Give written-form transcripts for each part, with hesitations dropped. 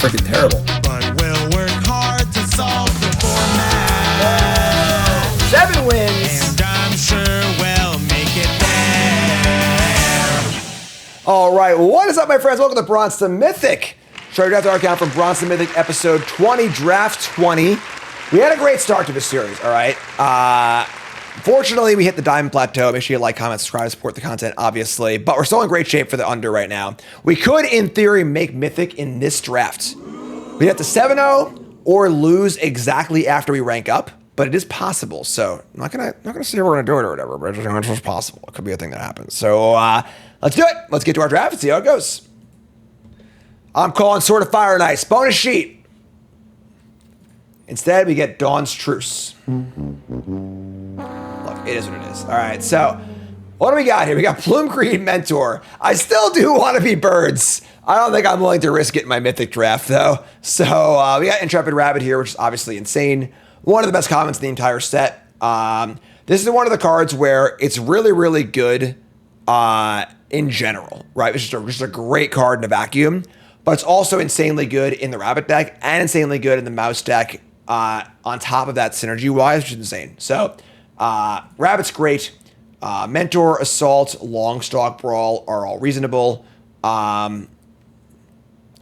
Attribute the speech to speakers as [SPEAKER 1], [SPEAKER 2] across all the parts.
[SPEAKER 1] freaking terrible.
[SPEAKER 2] But we'll work hard to solve the format.
[SPEAKER 1] 7 wins.
[SPEAKER 2] And I'm sure we'll make it there.
[SPEAKER 1] All right, what is up, my friends? Welcome to Bronze to Mythic. Start your draft our account from Bronze to Mythic, episode 20, draft 20. We had a great start to this series, all right? Fortunately, we hit the diamond plateau. Make sure you like, comment, subscribe, support the content, obviously. But we're still in great shape for the under right now. We could, in theory, make Mythic in this draft. We'd have to 7-0 or lose exactly after we rank up, but it is possible. So I'm not gonna say we're gonna do it or whatever, but it's just possible. It could be a thing that happens. So let's do it. Let's get to our draft and see how it goes. I'm calling Sword of Fire and Ice. Bonus sheet. Instead, we get Dawn's Truce. Look, it is what it is. All right, so what do we got here? We got Plume Creed Mentor. I still do want to be birds. I don't think I'm willing to risk it in my Mythic draft, though. So we got Intrepid Rabbit here, which is obviously insane. One of the best comments in the entire set. This is one of the cards where it's really, really good in general, right? It's just a great card in a vacuum, but it's also insanely good in the Rabbit deck and insanely good in the Mouse deck. On top of that, synergy-wise, which is insane. So, Rabbit's great. Mentor, Assault, Longstalk, Brawl are all reasonable.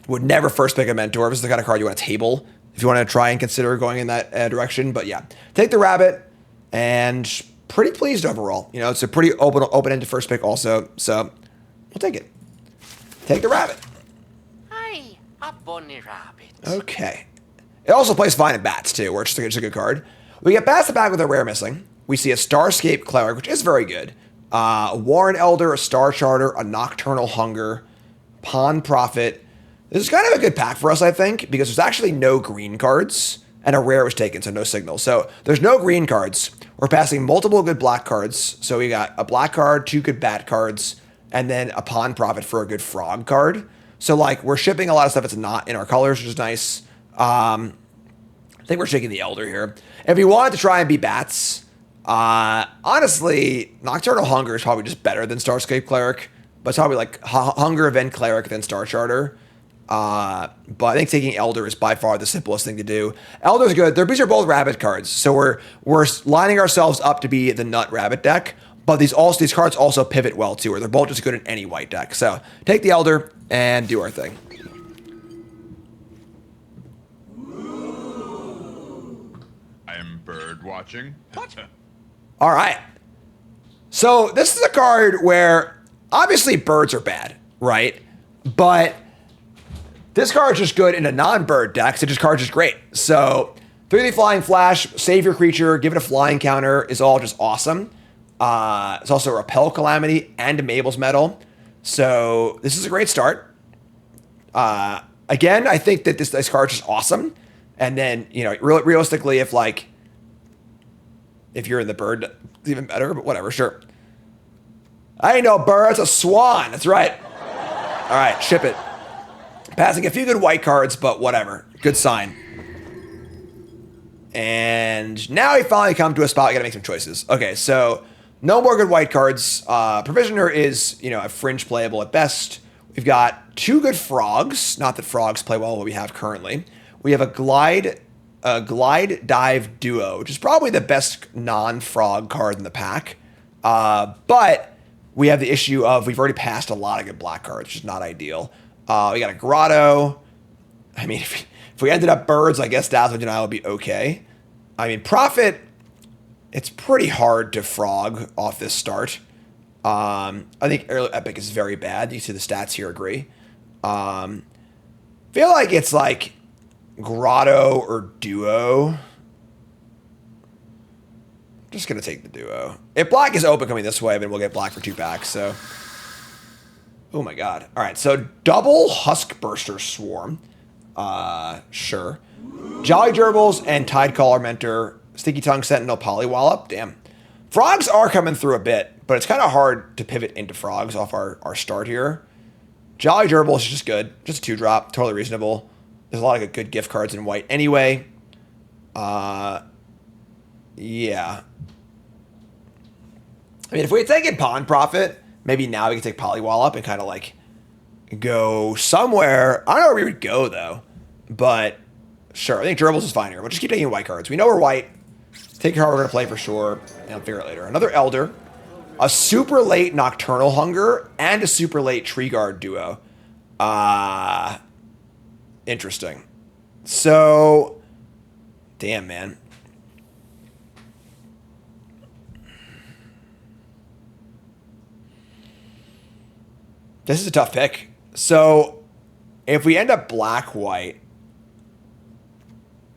[SPEAKER 1] Would never first pick a Mentor. This is the kind of card you want to table if you want to try and consider going in that direction. But yeah, take the Rabbit, and pretty pleased overall. You know, it's a pretty open-ended first pick also. So, we'll take it. Take the Rabbit.
[SPEAKER 3] Hi, a bunny rabbit.
[SPEAKER 1] Okay. It also plays fine in Bats, too, where it's just a good card. We get Bats back with a rare missing. We see a Starscape Cleric, which is very good. A Warren Elder, a Star Charter, a Nocturnal Hunger, Pawn Prophet. This is kind of a good pack for us, I think, because there's actually no green cards, and a rare was taken, so no signal. So there's no green cards. We're passing multiple good black cards. So we got a black card, 2 good bat cards, and then a Pawn Prophet for a good frog card. So, like, we're shipping a lot of stuff that's not in our colors, which is nice. I think we're shaking the Elder here. If we wanted to try and be Bats, honestly, Nocturnal Hunger is probably just better than Starscape Cleric, but it's probably like Hunger, then Cleric, then Star Charter. But I think taking Elder is by far the simplest thing to do. Elder's good. These are both Rabbit cards, so we're lining ourselves up to be the Nut Rabbit deck, but these cards also pivot well too, or they're both just good in any white deck. So take the Elder and do our thing.
[SPEAKER 4] Bird watching.
[SPEAKER 1] All right. So this is a card where obviously birds are bad, right? But this card's just good in a non-bird deck, so this card's just great. So 3 Flying Flash, save your creature, give it a flying counter is all just awesome. It's also a Repel Calamity and a Mabel's Medal. So this is a great start. Again, I think that this card's just awesome. And then, you know, realistically, if you're in the bird, it's even better, but whatever, sure. I ain't no bird, it's a swan. That's right. All right, ship it. Passing a few good white cards, but whatever. Good sign. And now we finally come to a spot, we gotta make some choices. Okay, so no more good white cards. Provisioner is, you know, a fringe playable at best. We've got 2 good frogs. Not that frogs play well what we have currently. We have a Glide Dive Duo, which is probably the best non-frog card in the pack. But we have the issue of we've already passed a lot of good black cards, which is not ideal. We got a Grotto. I mean, if we ended up birds, I guess Dazzle Denial would be okay. I mean, Prophet, it's pretty hard to frog off this start. I think early Epic is very bad. You see the stats here, agree. Feel like it's like Grotto or Duo. Just gonna take the Duo. If black is open coming this way, then we'll get black for 2 packs. So, oh my god! All right, so double Huskburster Swarm. Sure. Jolly Gerbils and Tidecaller Mentor, Sticky Tongue Sentinel, Polywallop. Damn, frogs are coming through a bit, but it's kind of hard to pivot into frogs off our start here. Jolly Gerbils is just good, just a 2-drop, totally reasonable. There's a lot of good gift cards in white anyway. Yeah. I mean, if we had taken Pawn Prophet, maybe now we could take Polywallop and kind of like go somewhere. I don't know where we would go though. But sure, I think Gerbils is fine here. We'll just keep taking white cards. We know we're white. Take how we're going to play for sure. And I'll figure it later. Another Elder. A super late Nocturnal Hunger. And a super late Tree Guard duo. Interesting. So, damn, man. This is a tough pick. So, if we end up black-white,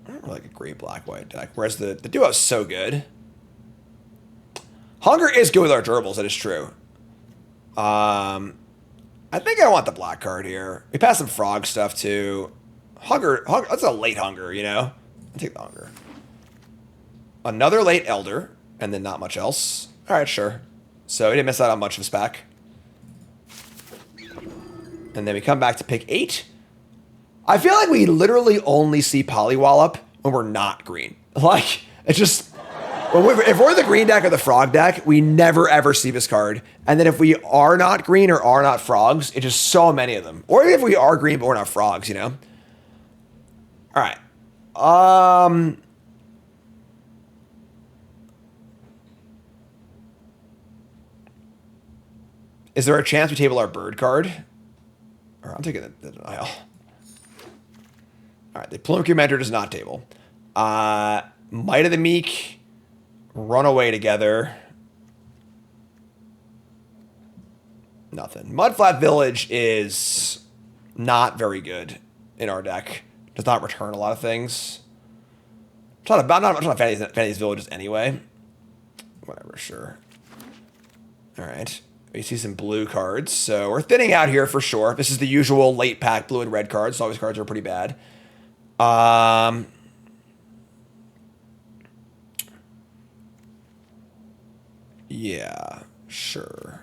[SPEAKER 1] I don't really like a great black-white deck, whereas the duo is so good. Hunger is good with our gerbils, that is true. I think I want the black card here. We pass some frog stuff, too. Hunger, that's a late hunger, you know? I'll take the hunger. Another late Elder, and then not much else. All right, sure. So we didn't miss out on much of a spec. And then we come back to pick 8. I feel like we literally only see Polywallop when we're not green. Like, it's just... if we're the green deck or the frog deck, we never ever see this card. And then if we are not green or are not frogs, it's just so many of them. Or even if we are green but we're not frogs, you know? All right. Is there a chance we table our bird card? Or I'm taking the denial. All right, the Plumecure Mentor does not table. Might of the Meek, Runaway Together. Nothing. Mudflat Village is not very good in our deck. Does not return a lot of things. Not much on Fantasy's Villages anyway. Whatever, sure. All right. We see some blue cards. So we're thinning out here for sure. This is the usual late pack blue and red cards. So all these cards are pretty bad. Yeah, sure.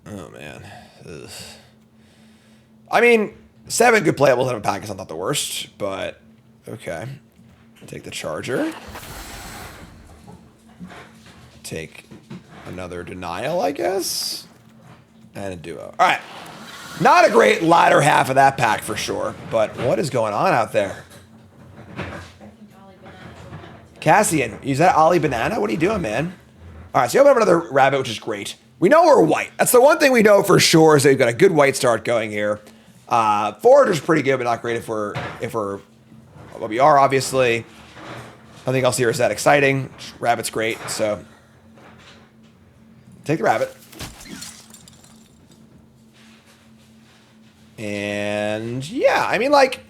[SPEAKER 1] Oh, man. Ugh. I mean, 7 good playables in a pack is not the worst, but okay. Take the Charger. Take another Denial, I guess. And a Duo. All right. Not a great latter half of that pack for sure, but what is going on out there? Cassian, is that Ollie Banana? What are you doing, man? All right, so you open up another rabbit, which is great. We know we're white. That's the one thing we know for sure is that we've got a good white start going here. Forager's pretty good, but not great if we're what we are, obviously. Nothing else here is that exciting. Rabbit's great, so take the rabbit. And yeah, I mean, like,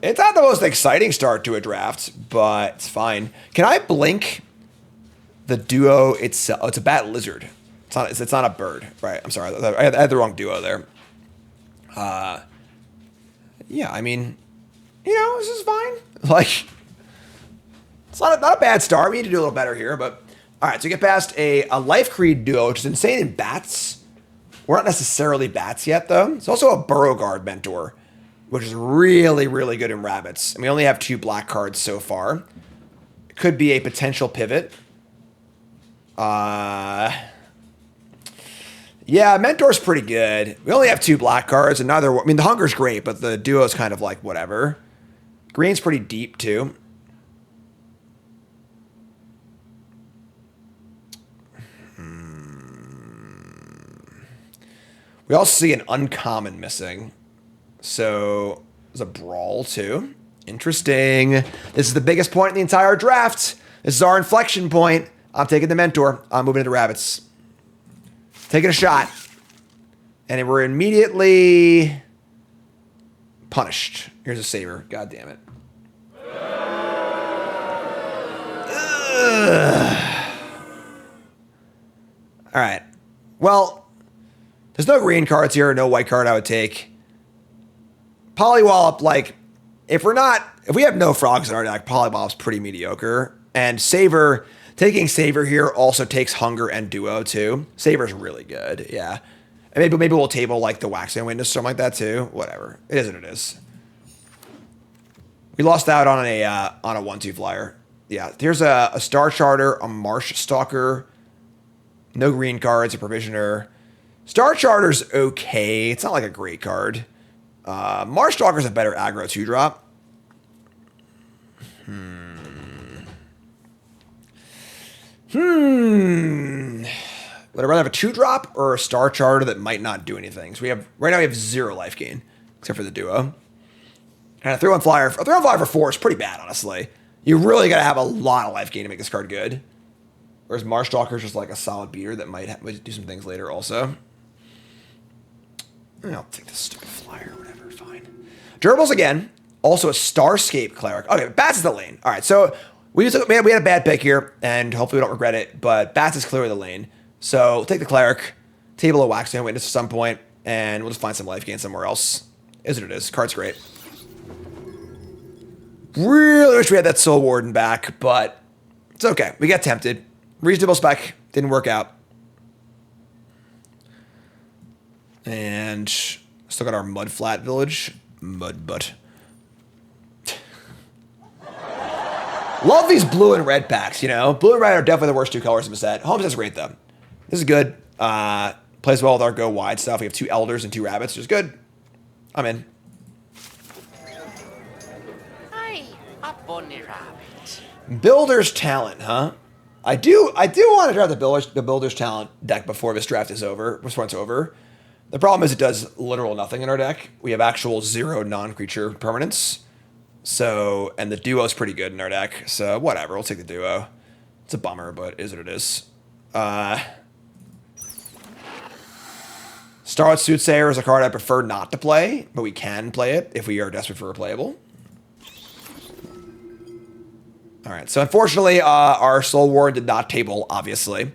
[SPEAKER 1] it's not the most exciting start to a draft, but it's fine. Can I blink the duo itself? Oh, it's a bat lizard. It's not a bird, right? I'm sorry, I had the wrong duo there. Yeah, I mean, you know, this is fine. Like, it's not a bad start. We need to do a little better here, but all right. So we get past a Life Creed duo, which is insane in bats. We're not necessarily bats yet, though. It's also a Burrow Guard Mentor, which is really, really good in rabbits. And we only have 2 black cards so far. It could be a potential pivot. Yeah, Mentor's pretty good. We only have 2 black cards, and neither... I mean, the Hunger's great, but the Duo's kind of like whatever. Green's pretty deep, too. We also see an uncommon missing. So there's a Brawl, too. Interesting. This is the biggest point in the entire draft. This is our inflection point. I'm taking the Mentor. I'm moving into rabbits. Taking a shot. And we're immediately punished. Here's a Saber. God damn it. Ugh. All right. Well, there's no green cards here. No white card I would take. Polywallop, like, if we have no frogs in our deck, Polywallop's pretty mediocre. And Saver, taking Saver here also takes Hunger and Duo, too. Saver's really good, yeah. And maybe we'll table, like, the Waxing Witness or something like that, too. Whatever. It is what it is. We lost out on a 1-2 flyer. Yeah, here's a Star Charter, a Marsh Stalker, no green cards, a Provisioner. Star Charter's okay. It's not like a great card. Marstalker's a better aggro 2-drop. Would I rather have a 2-drop or a Star Charter that might not do anything? So right now we have 0 life gain, except for the duo. And a 3-1 flyer. A 3-1 flyer for 4 is pretty bad, honestly. You really got to have a lot of life gain to make this card good. Whereas Marstalker's just like a solid beater that might do some things later also. I'll take this stupid flyer, whatever, fine. Durables again. Also a Starscape Cleric. Okay, Bats is the lane. All right, so we had a bad pick here, and hopefully we don't regret it, but Bats is clearly the lane. So we'll take the Cleric, table a Waxstone Witness at some point, and we'll just find some life gain somewhere else. Is what it is. Card's great. Really wish we had that Soul Warden back, but it's okay. We got tempted. Reasonable spec. Didn't work out. And still got our Mudflat Village. Mudbutt. Love these blue and red packs, you know? Blue and red are definitely the worst 2 colors in the set. Homeset's great, though. This is good. Plays well with our go wide stuff. We have 2 Elders and 2 Rabbits, which is good. I'm in.
[SPEAKER 3] Hi, a bunny rabbit.
[SPEAKER 1] Builder's Talent, huh? I do want to draft the Builder's Talent deck before this draft is over, before it's over. The problem is it does literal nothing in our deck. We have actual 0 non-creature permanents. So, and the duo's pretty good in our deck. So, whatever. We'll take the duo. It's a bummer, but it is what it is. Starlit Soothsayer is a card I prefer not to play, but we can play it if we are desperate for a playable. All right, so unfortunately, our Soul Ward did not table, obviously.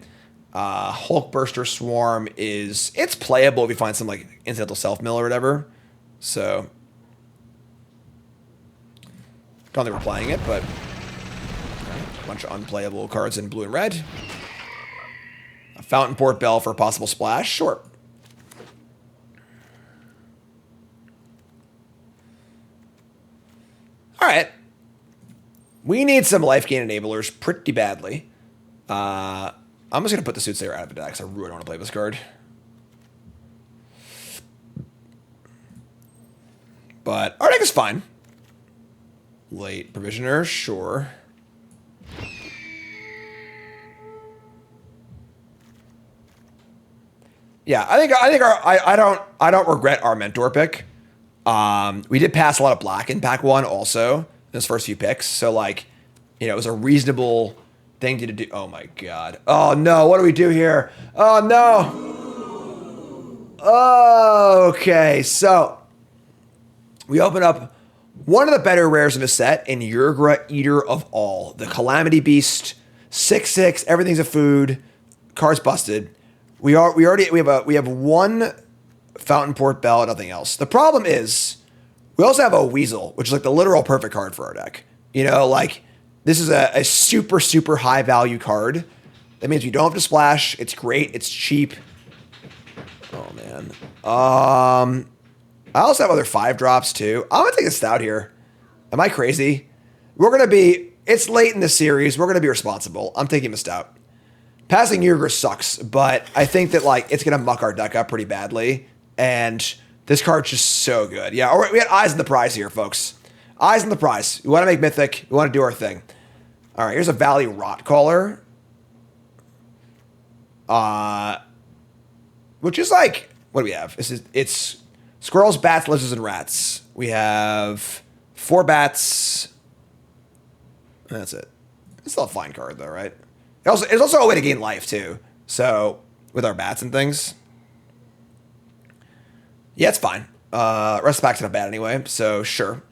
[SPEAKER 1] Hulkburster Swarm it's playable if we find some, like, Incidental Self-Mill or whatever. So, don't think we're playing it, but a bunch of unplayable cards in blue and red. A Fountain Port Bell for a possible splash, sure. All right. We need some life gain enablers pretty badly. I'm just going to put the Soothsayer out of the deck because I really don't want to play this card. But our deck is fine. Late Provisioner, sure. Yeah, I don't regret our Mentor pick. We did pass a lot of black in pack 1 also in those first few picks. So, like, you know, it was a reasonable thing to do. Oh, my God. Oh, no. What do we do here? Oh, no. Okay. So, we open up one of the better rares in the set in Yurgra, Eater of All. The Calamity Beast, 6/6, everything's a food. Card's busted. We have 1 Fountain Port Bell, nothing else. The problem is, we also have a Weasel, which is like the literal perfect card for our deck. You know, like, this is a super, super high value card. That means we don't have to splash. It's great. It's cheap. Oh, man. I also have other 5-drops, too. I'm going to take a Stout here. Am I crazy? It's late in the series. We're going to be responsible. I'm taking a Stout. Passing Yurgra sucks, but I think that, like, it's going to muck our deck up pretty badly. And this card's just so good. Yeah, we had eyes on the prize here, folks. Eyes on the prize. We want to make Mythic. We want to do our thing. All right, here's a Valley Rotcaller. Which is like, what do we have? It's squirrels, bats, lizards, and rats. We have 4 bats. That's it. It's still a fine card, though, right? It's also a way to gain life, too. So, with our bats and things. Yeah, it's fine. Rest of the pack's not bad anyway, so sure.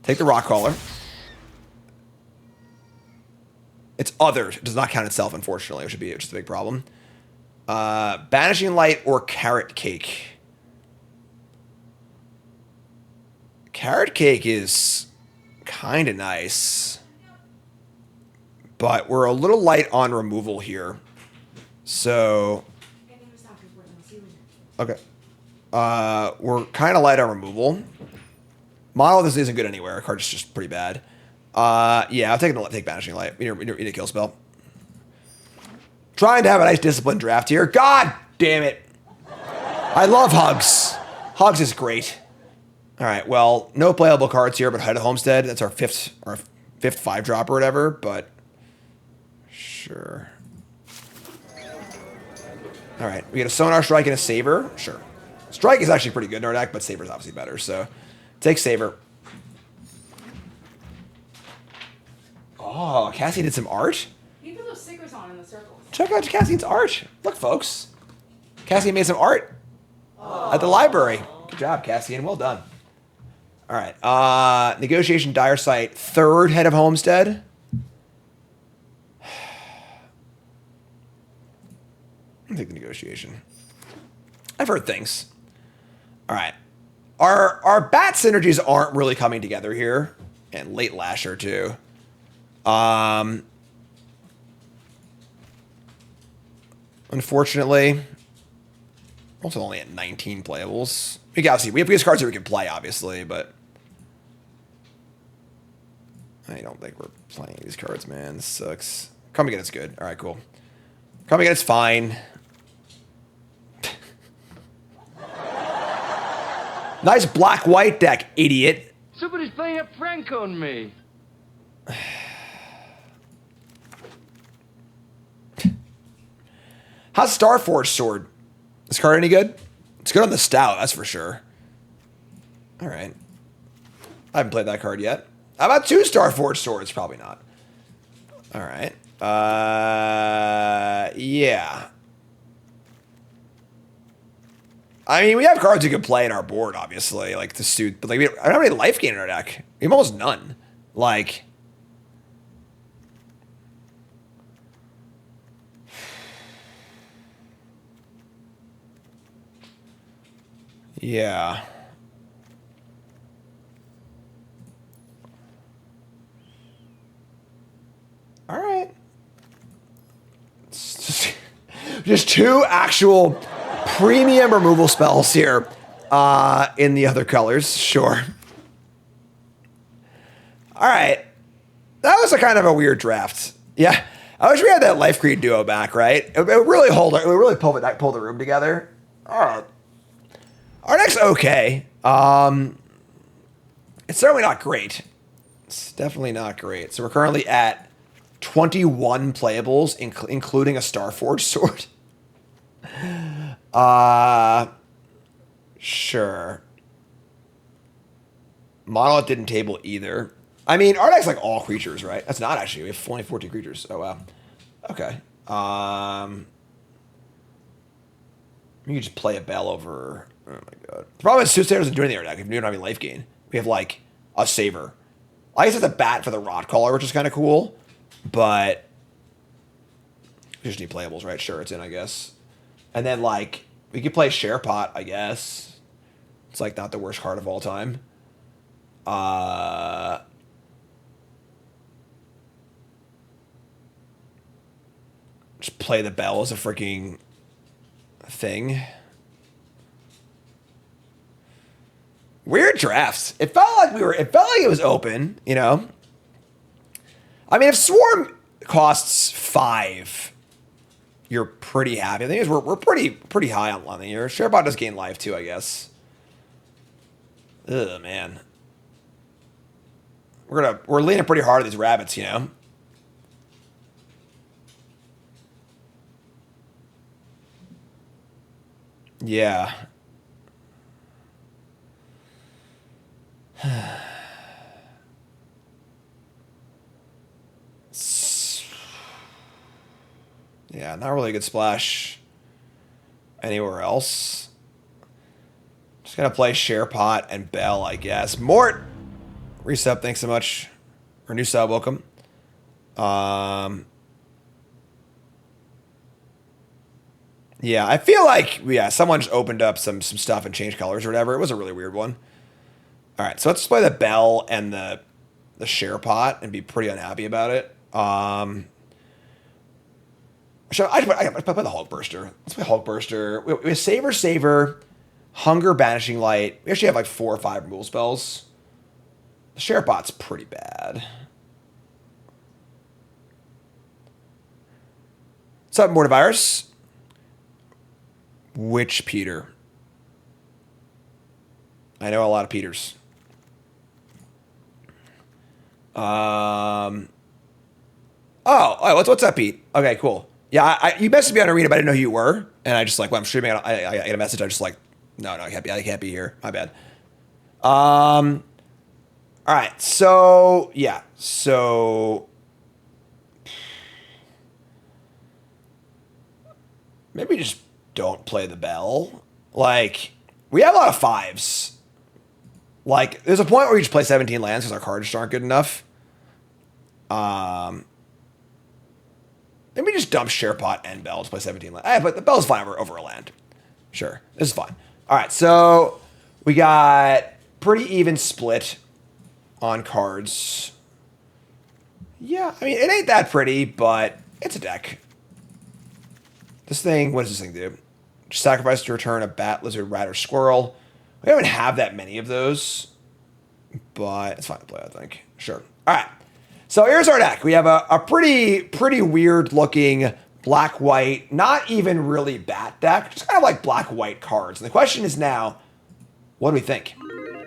[SPEAKER 1] Take the Rockcaller. It's others. It does not count itself, unfortunately, which is a big problem. Banishing Light or Carrot Cake. Carrot Cake is kind of nice. But we're a little light on removal here. So... Okay. We're kind of light on removal. Model this isn't good anywhere. Our card's just pretty bad. Yeah, I'll take Banishing Light. We need a kill spell. Trying to have a nice disciplined draft here. God damn it. I love Hugs. Hugs is great. All right. Well, no playable cards here, but Head of Homestead. That's our fifth 5-drop or whatever. But sure. All right. We get a Sonar Strike and a Saver. Sure. Strike is actually pretty good in our deck, but Saber's obviously better. So take Saver. Oh, Cassie did some art.
[SPEAKER 4] He put those stickers on in the circles.
[SPEAKER 1] Check out Cassie's art. Look, folks. Cassie made some art at the library. Good job, Cassie, and well done. All right. Negotiation Dire Sight. 3rd Head of Homestead. I'll take the Negotiation. I've heard things. All right. Our bat synergies aren't really coming together here. And late Lasher, too. Unfortunately, also only at 19 playables. We gotta see. We have these cards that we can play, obviously, but I don't think we're playing these cards, man. This sucks. Come again, it's good. All right, cool. Come again, it's fine. Nice black-white deck, idiot.
[SPEAKER 5] Somebody's playing a prank on me.
[SPEAKER 1] How's Starforged Sword? This card any good? It's good on the Stout, that's for sure. All right. I haven't played that card yet. How about 2 Starforged Swords? Probably not. All right. Yeah. I mean, we have cards you can play in our board, obviously, like the suit, but like I don't have any life gain in our deck. We have almost none. Like, yeah. All right. It's just 2 actual premium removal spells here in the other colors. Sure. All right. That was a kind of a weird draft. Yeah. I wish we had that Life Creed duo back, right? It would really it would really pull the room together. All right. Our deck's okay. It's certainly not great. It's definitely not great. So we're currently at 21 playables, including a Starforged Sword. Sure. Monolith didn't table either. I mean, our deck's like all creatures, right? That's not actually. We have only 14 creatures. Oh, wow. Okay. You could just play a Bell over. Oh, my God. The problem is Soothsayer doesn't do anything in our deck. We don't have any life gain. We have, like, a Saver. I guess it's a bat for the Rot Caller, which is kind of cool. But we just need playables, right? Sure, it's in, I guess. And then, like, we could play Sharepot, I guess. It's, like, not the worst card of all time. Just play the Bell as a freaking thing. Weird drafts. It felt like it was open, you know? I mean, if Swarm costs 5, you're pretty happy. The thing is, we're pretty high on one here. Sharebot does gain life too, I guess. Ugh, man. We're leaning pretty hard at these rabbits, you know? Yeah. Yeah, not really a good splash anywhere else. Just gonna play Sharepot and Bell, I guess. Mort! Resub, thanks so much. Or new sub, welcome. Yeah, I feel like, someone just opened up some stuff and changed colors or whatever. It was a really weird one. All right, so let's play the Bell and the Sharepot and be pretty unhappy about it. I play the Hulkburster. Let's play Hulkburster. We have Saver, Hunger, Banishing Light. We actually have like 4 or 5 removal spells. The Sharepot's pretty bad. What's up, Mortivirus? Witch Peter. I know a lot of Peters. Oh, what's up, Pete? Okay, cool. Yeah, you messaged me on Arena, but I didn't know who you were, and I just like when I'm streaming, I get a message. I just like, no, I can't be here. My bad. All right, so yeah, so maybe just don't play the bell. Like, we have a lot of 5s. Like, there's a point where we just play 17 lands because our cards just aren't good enough. Maybe just dump Sharepot and Bell to play 17 land. But the Bell's fine over a land. Sure, this is fine. All right, so we got pretty even split on cards. Yeah, I mean, it ain't that pretty, but it's a deck. This thing, what does this thing do? Just sacrifice to return a bat, lizard, rat, or squirrel. We don't even have that many of those, but it's fine to play, I think. Sure. All right. So here's our deck. We have a pretty weird looking black-white, not even really bat deck, just kind of like black-white cards. And the question is now, what do we think?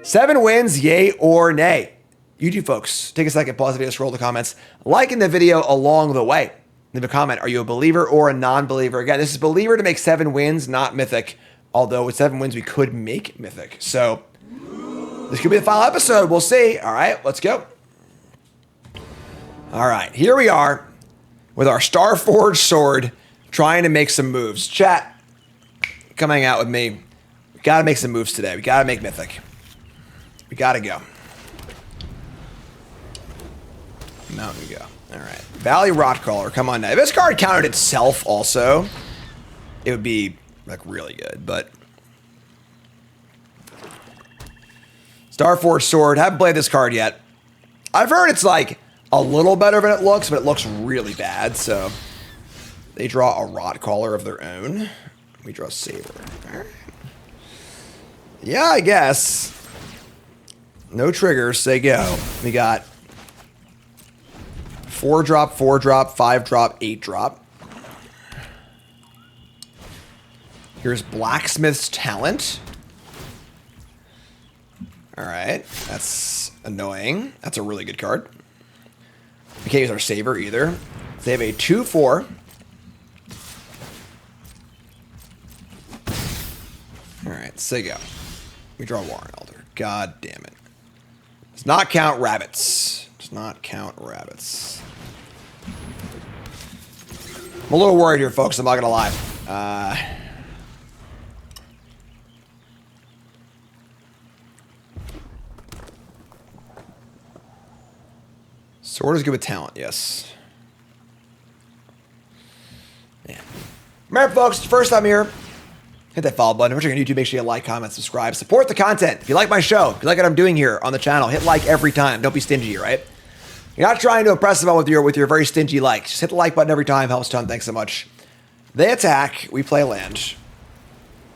[SPEAKER 1] 7 wins, yay or nay? You two folks, take a second, pause the video, scroll the comments, liking the video along the way. Leave a comment. Are you a believer or a non-believer? Again, this is believer to make 7 wins, not mythic. Although with 7 wins, we could make mythic. So this could be the final episode. We'll see. All right, let's go. All right, here we are with our Starforged sword trying to make some moves. Chat, coming out with me. We got to make some moves today. We got to make mythic. We got to go. Mountain go. All right. Valley Rotcaller, come on now. If this card counted itself also, it would be like really good, but Starforged Sword, haven't played this card yet. I've heard it's like a little better than it looks, but it looks really bad, so they draw a Rotcaller of their own. We draw Saber. All right. Yeah, I guess. No triggers, say go. We got 4-drop, 4-drop, 5-drop, 8-drop. Here's Blacksmith's Talent. All right, that's annoying. That's a really good card. We can't use our Saber either. They have a 2-4. All right, say go. We draw Warren Elder. God damn it. Does not count rabbits. Does not count rabbits. I'm a little worried here, folks. I'm not gonna lie. Sword is good with talent, yes. Yeah. Remember, folks, first time here, hit that follow button. If you're on YouTube, make sure you like, comment, subscribe. Support the content. If you like my show, if you like what I'm doing here on the channel, hit like every time. Don't be stingy, right? You're not trying to impress them with your very stingy likes. Just hit the like button every time. Helps a ton. Thanks so much. They attack. We play land.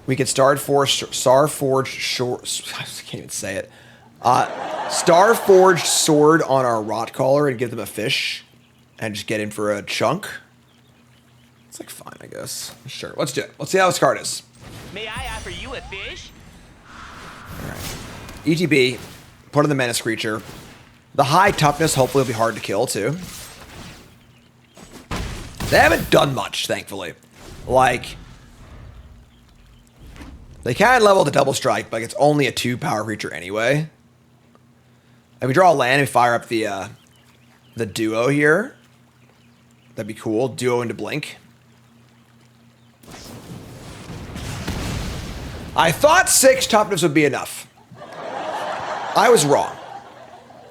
[SPEAKER 1] We can Starforged Short. I can't even say it. Starforged Sword on our Rotcaller and give them a fish and just get in for a chunk. It's like fine, I guess. Sure, let's do it. Let's see how this card is.
[SPEAKER 3] May I offer you a fish?
[SPEAKER 1] All right. ETB, put in the Menace Creature. The high toughness hopefully will be hard to kill too. They haven't done much, thankfully. Like, they can level the double strike, but it's only a 2-power creature anyway. If we draw a land and we fire up the duo here, that'd be cool. Duo into Blink. I thought 6 toughness would be enough. I was wrong.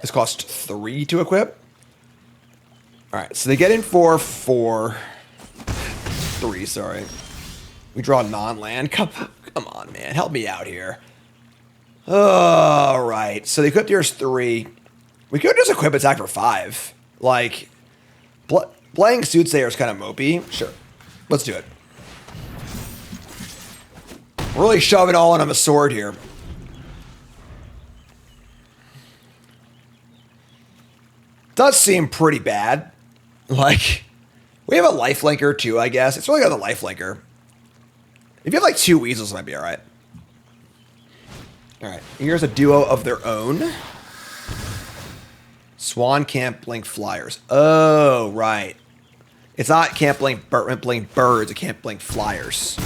[SPEAKER 1] This cost 3 to equip. All right, so they get in for 3, sorry. We draw non-land. Come on, man. Help me out here. All right, so the equip here is 3. We could just equip attack for 5. Like, playing Soothsayer is kind of mopey. Sure, let's do it. Really shoving all in on a sword here. Does seem pretty bad. Like, we have a lifelinker too, I guess. It's really got the lifelinker. If you have like 2 weasels, it might be all right. All right, here's a duo of their own. Swan can't blink flyers. Oh, right. It's not can't blink birds. It can't blink flyers.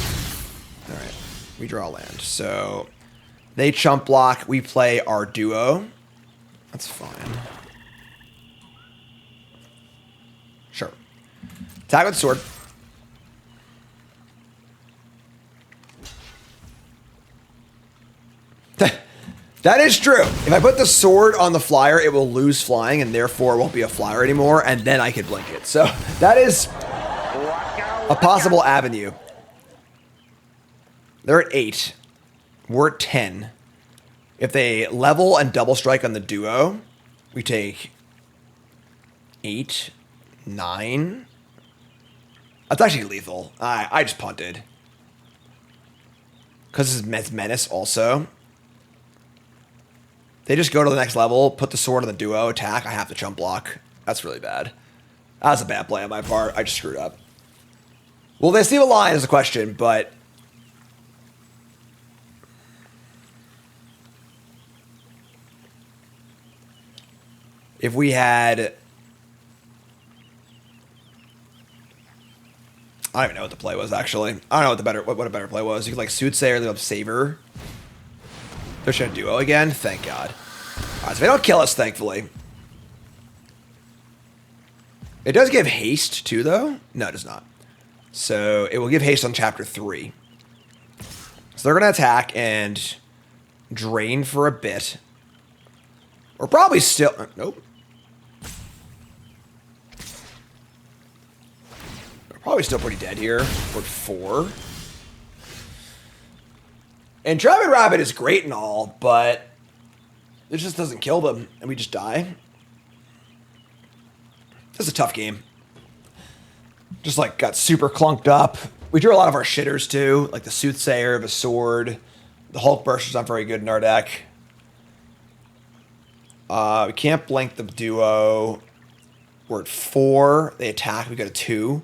[SPEAKER 1] All right, we draw land. So they chump block. We play our duo. That's fine. Sure. Attack with sword. That is true. If I put the sword on the flyer, it will lose flying and therefore it won't be a flyer anymore, and then I could blink it. So that is a possible avenue. They're at 8. We're at 10. If they level and double strike on the duo, we take 8, 9. That's actually lethal. I just punted. Because it's menace also. They just go to the next level, put the sword on the duo, attack. I have to chump block. That's really bad. That was a bad play on my part. I just screwed up. Well, they steal a line is a question, but... if we had... I don't even know what the play was, actually. I don't know what a better play was. You could, like, Soothsayer, they have Saver. They're trying to duo again? Thank God. Alright, so they don't kill us, thankfully. It does give haste, too, though. No, it does not. So, it will give haste on Chapter 3. So, they're going to attack and drain for a bit. We're probably still... nope. We're probably still pretty dead here. We're at 4. And Dragon Rabbit is great and all, but it just doesn't kill them, and we just die. This is a tough game. Just, like, got super clunked up. We drew a lot of our shitters, too, like the Soothsayer, the Sword. The Hulk Burster's not very good in our deck. We can't blink the duo. We're at 4. They attack. We go to 2.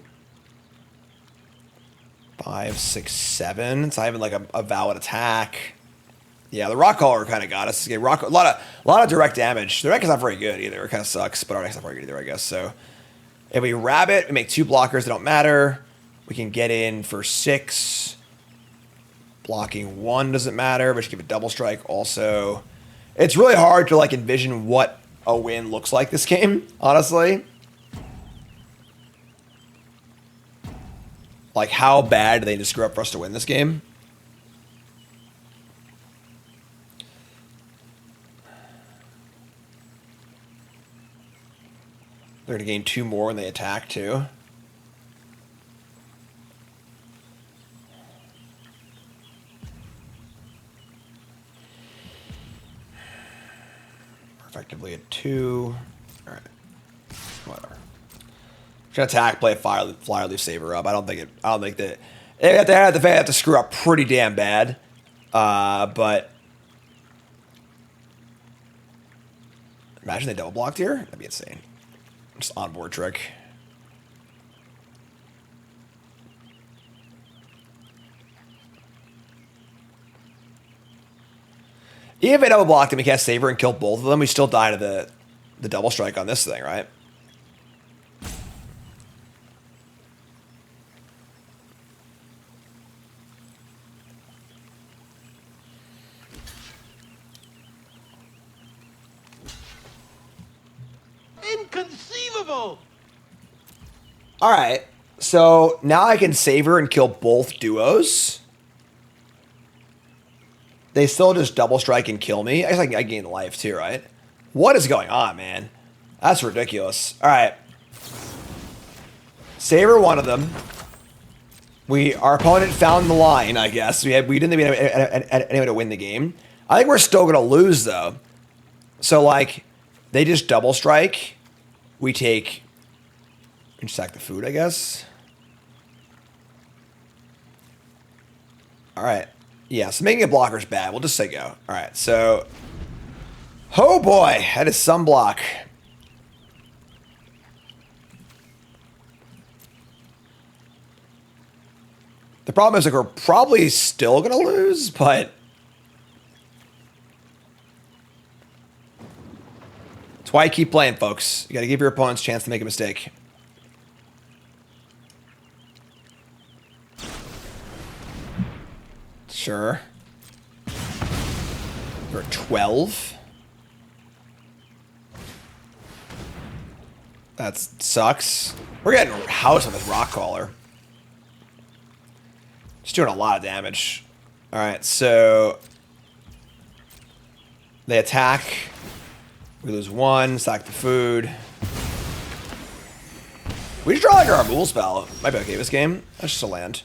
[SPEAKER 1] 5, 6, 7. It's not even like a valid attack. Yeah, the Rock Caller kind of got us. A lot of direct damage. Their deck is not very good either. It kind of sucks, but our deck's not very good either, I guess. So if we Rabbit, we make 2 blockers that don't matter. We can get in for 6. Blocking 1 doesn't matter, but you give a double strike also. It's really hard to like envision what a win looks like this game, honestly. Like, how bad do they need to screw up for us to win this game? They're going to gain 2 more when they attack, too. We're effectively at 2. All right. Whatever. Gonna attack, play a flyer, leave Saver up. I don't think that they have to screw up pretty damn bad. But imagine they double blocked here. That'd be insane. Just onboard trick. Even if they double blocked and we cast Saver and kill both of them, we still die to the double strike on this thing, right?
[SPEAKER 2] Inconceivable!
[SPEAKER 1] Alright, so now I can Saver and kill both duos. They still just double strike and kill me. I guess I gain life too, right? What is going on, man? That's ridiculous. Alright. Saver one of them. Our opponent found the line, I guess. We didn't have any way to win the game. I think we're still going to lose, though. So, like, they just double strike. We take... we just sack the food, I guess. Alright. Yeah, so making a blocker is bad. We'll just say go. Alright, so... oh, boy. That is some block. The problem is, like, we're probably still going to lose, but... That's why I keep playing, folks. You got to give your opponents a chance to make a mistake. Sure. You're 12. That sucks. We're getting house on this rock caller. Just doing a lot of damage. All right, so they attack. We lose 1. Sack the food. We just draw like our removal spell. Might be okay this game. That's just a land.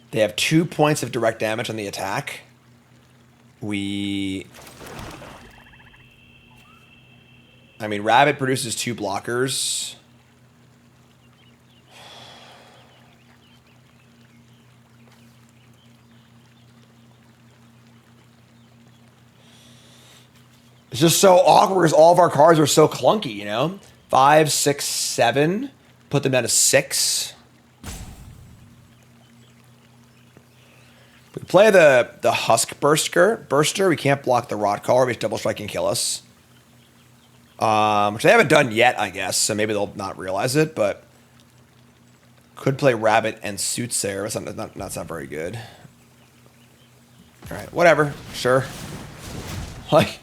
[SPEAKER 1] They have 2 points of direct damage on the attack. I mean, Rabbit produces 2 blockers. It's just so awkward because all of our cards are so clunky, you know? 5, 6, 7. Put them down to 6. We play the Husk Burster. We can't block the Rot Caller. We just double strike and kill us. Which they haven't done yet, I guess. So maybe they'll not realize it, but could play Rabbit and Soothsayer. That's not very good. All right, whatever. Sure. Like.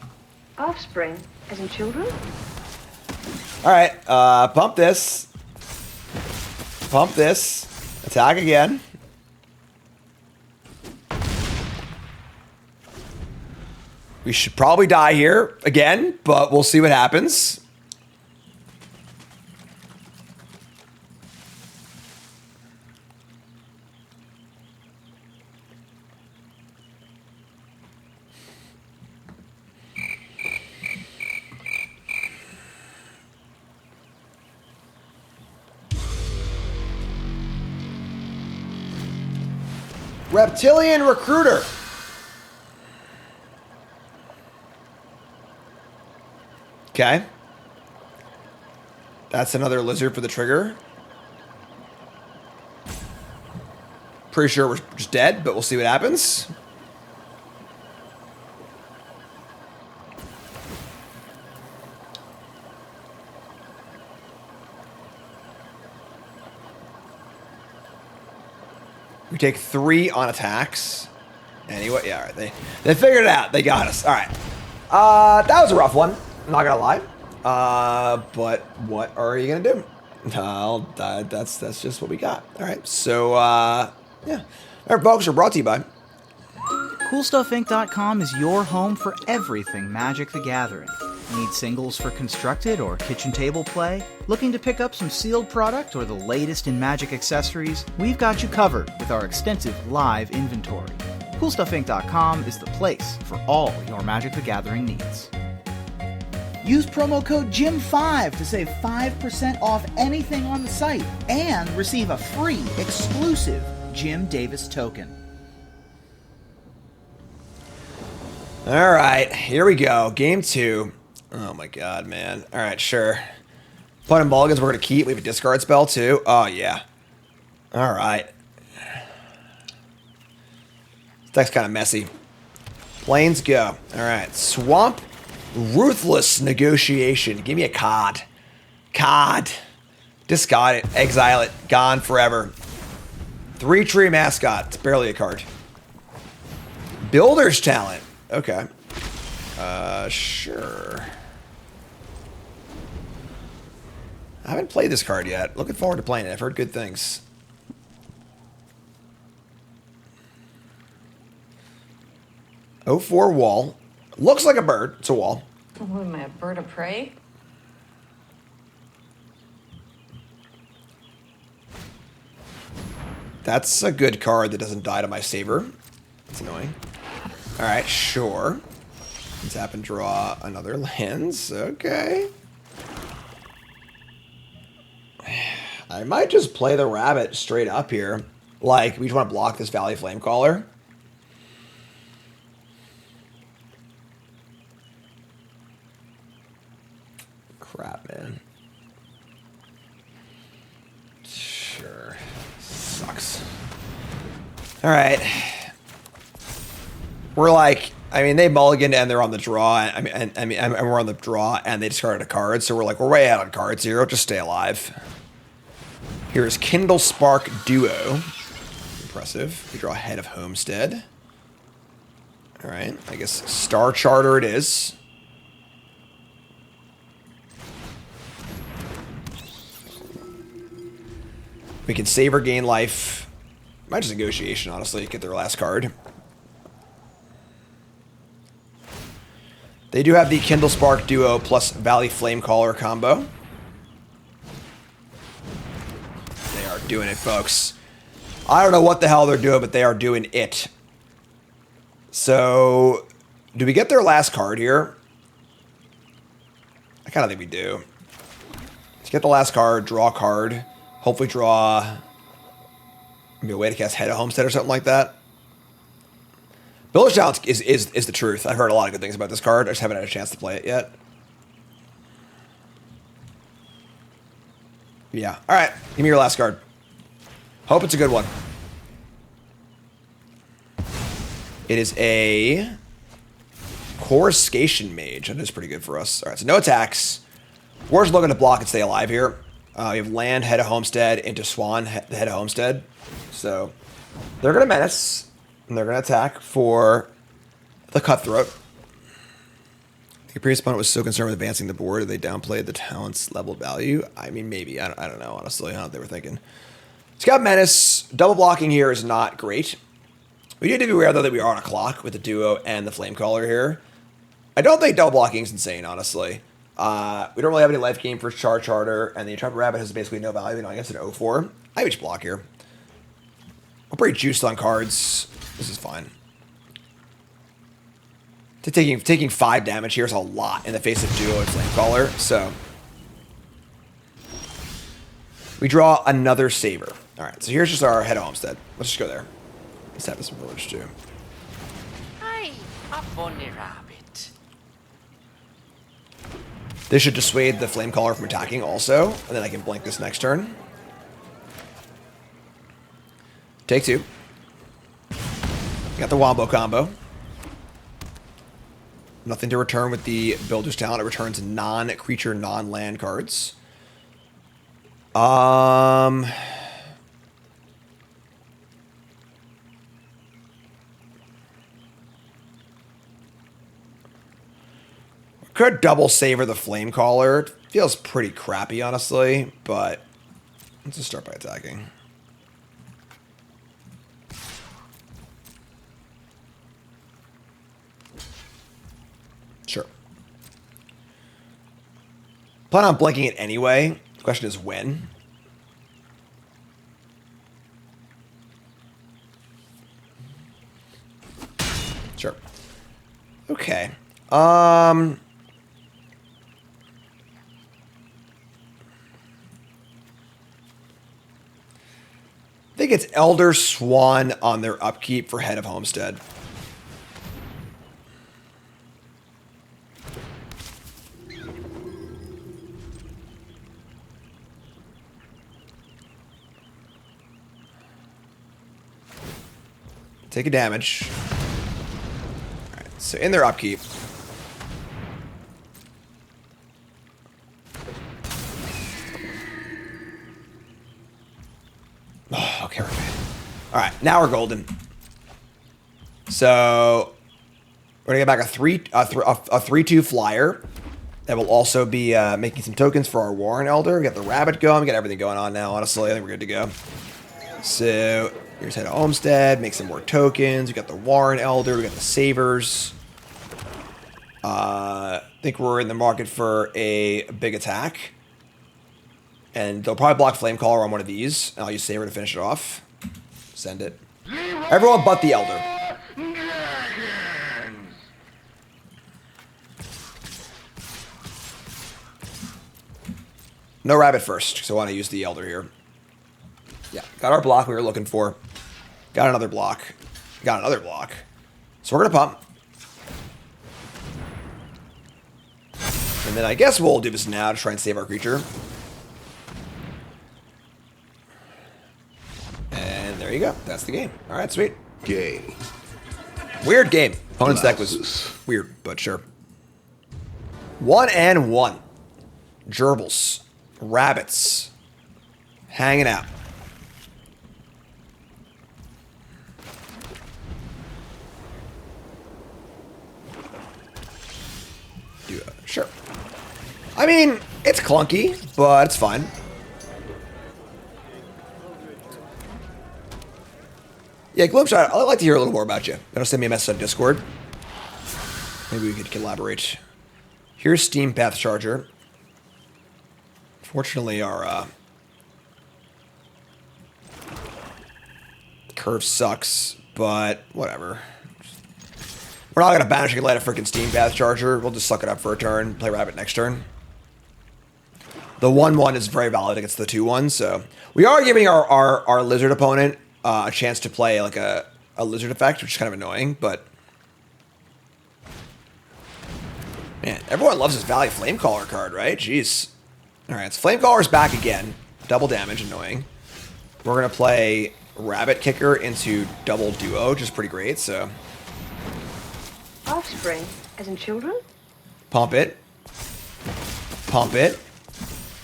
[SPEAKER 6] Offspring, as in children?
[SPEAKER 1] All right, pump this. Pump this. Attack again. We should probably die here again, but we'll see what happens. Reptilian Recruiter. Okay. That's another lizard for the trigger. Pretty sure we're just dead, but we'll see what happens. We take 3 on attacks. Anyway, yeah, all right. They figured it out. They got us. All right. That was a rough one. I'm not gonna lie. But what are you gonna do? That's just what we got. All right. So yeah. All right, folks, are brought to you by
[SPEAKER 7] CoolStuffInc.com is your home for everything Magic the Gathering. Need singles for constructed or kitchen table play? Looking to pick up some sealed product or the latest in Magic accessories? We've got you covered with our extensive live inventory. CoolStuffInc.com is the place for all your Magic the Gathering needs. Use promo code JIM5 to save 5% off anything on the site and receive a free exclusive Jim Davis token.
[SPEAKER 1] All right, here we go. Game 2. Oh my god, man. All right, sure. Put in mulligans, we're going to keep. We have a discard spell, too. Oh, yeah. All right. This deck's kind of messy. Planes go. All right. Swamp. Ruthless Negotiation. Give me a card. Card. Discard it. Exile it. Gone forever. 3-tree mascot. It's barely a card. Builder's Talent. Okay. Sure. I haven't played this card yet. Looking forward to playing it. I've heard good things. '04 wall. Looks like a bird. It's a wall.
[SPEAKER 6] What am I, a bird of prey?
[SPEAKER 1] That's a good card that doesn't die to my saber. It's annoying. All right, sure. Let's tap and draw another lens. Okay. I might just play the rabbit straight up here. Like, we just want to block this Valley Flamecaller. Crap, man. Sure. Sucks. All right. we're like, I mean, they mulliganed and they're on the draw. And we're on the draw and they discarded a card. So we're like, we're way out on cards here. Just stay alive. Here's Kindle Spark Duo. Impressive. We draw Head of Homestead. All right. I guess Star Charter it is. We can save or gain life. Might just negotiation, honestly, get their last card. They do have the Kindle Spark Duo plus Valley Flamecaller combo. They are doing it, folks. I don't know what the hell they're doing, but they are doing it. So, do we get their last card here? I kind of think we do. Let's get the last card, draw a card. Hopefully draw maybe a way to cast Head of Homestead or something like that. Builder's Challenge is the truth. I've heard a lot of good things about this card. I just haven't had a chance to play it yet. Yeah. All right. Give me your last card. Hope it's a good one. It is a Coruscation Mage. That is pretty good for us. All right. So no attacks. We're just looking to block and stay alive here. We have land, Head of Homestead, into Swan, Head of Homestead. So they're going to menace, and they're going to attack for the Cutthroat. The previous opponent was so concerned with advancing the board, they downplayed the talent's level value. I mean, maybe. I don't know, honestly, how they were thinking. It's got menace. Double blocking here is not great. We need to be aware, though, that we are on a clock with the Duo and the Flamecaller here. I don't think double blocking is insane, honestly. We don't really have any life gain for Char Charter, and the Intrepid Rabbit has basically no value. I guess an 0-4. I have each block here. We're pretty juiced on cards. This is fine. Taking 5 damage here is a lot in the face of Duo and Flamecaller, so we draw another Saber. All right, so here's just our Head of Homestead. Let's just go there. Let's have some village too.
[SPEAKER 3] Hi, a bunny rabbit.
[SPEAKER 1] This should dissuade the Flamecaller from attacking also, and then I can blink this next turn. Take 2. Got the Wombo combo. Nothing to return with the Builder's Talent. It returns non-creature, non-land cards. Could double Saver the Flamecaller. It feels pretty crappy, honestly, but let's just start by attacking. Sure. Plan on blinking it anyway. The question is when. Sure. Okay. I think it's Elder Swan on their upkeep for Head of Homestead. Take a damage. All right, so in their upkeep. Oh, okay, we're good. All right, now we're golden. So we're gonna get back a 3/2 flyer. That will also be making some tokens for our Warren Elder. We got the rabbit going. We got everything going on now. Honestly, I think we're good to go. So here's Head of Homestead. Make some more tokens. We got the Warren Elder. We got the Savers. I think we're in the market for a big attack. And they'll probably block Flamecaller on one of these. And I'll use Saber to finish it off. Send it. Everyone but the Elder. No rabbit first, so I want to use the Elder here. Yeah, got our block we were looking for. Got another block. Got another block. So we're going to pump. And then I guess we'll do this now to try and save our creature. And there you go. That's the game. All right, sweet. Game. Weird game. Opponent's deck was weird, but sure. 1 and 1. Gerbils. Rabbits. Hanging out. Sure. I mean, it's clunky, but it's fine. Yeah, Gloomshot, I'd like to hear a little more about you. That'll send me a message on Discord. Maybe we could collaborate. Here's Steam Path Charger. Fortunately, our curve sucks, but whatever. We're not going to banish and light a freaking Steam Path Charger. We'll just suck it up for a turn, play Rabbit next turn. The 1-1 is very valid against the 2-1, so... We are giving our Lizard opponent a chance to play like a Lizard effect, which is kind of annoying, but... Man, everyone loves this Valley Flamecaller card, right? Jeez. Alright, so Flamecaller's back again. Double damage, annoying. We're going to play Rabbit Kicker into double duo, which is pretty great, so...
[SPEAKER 6] Offspring, as in children?
[SPEAKER 1] Pump it. Pump it.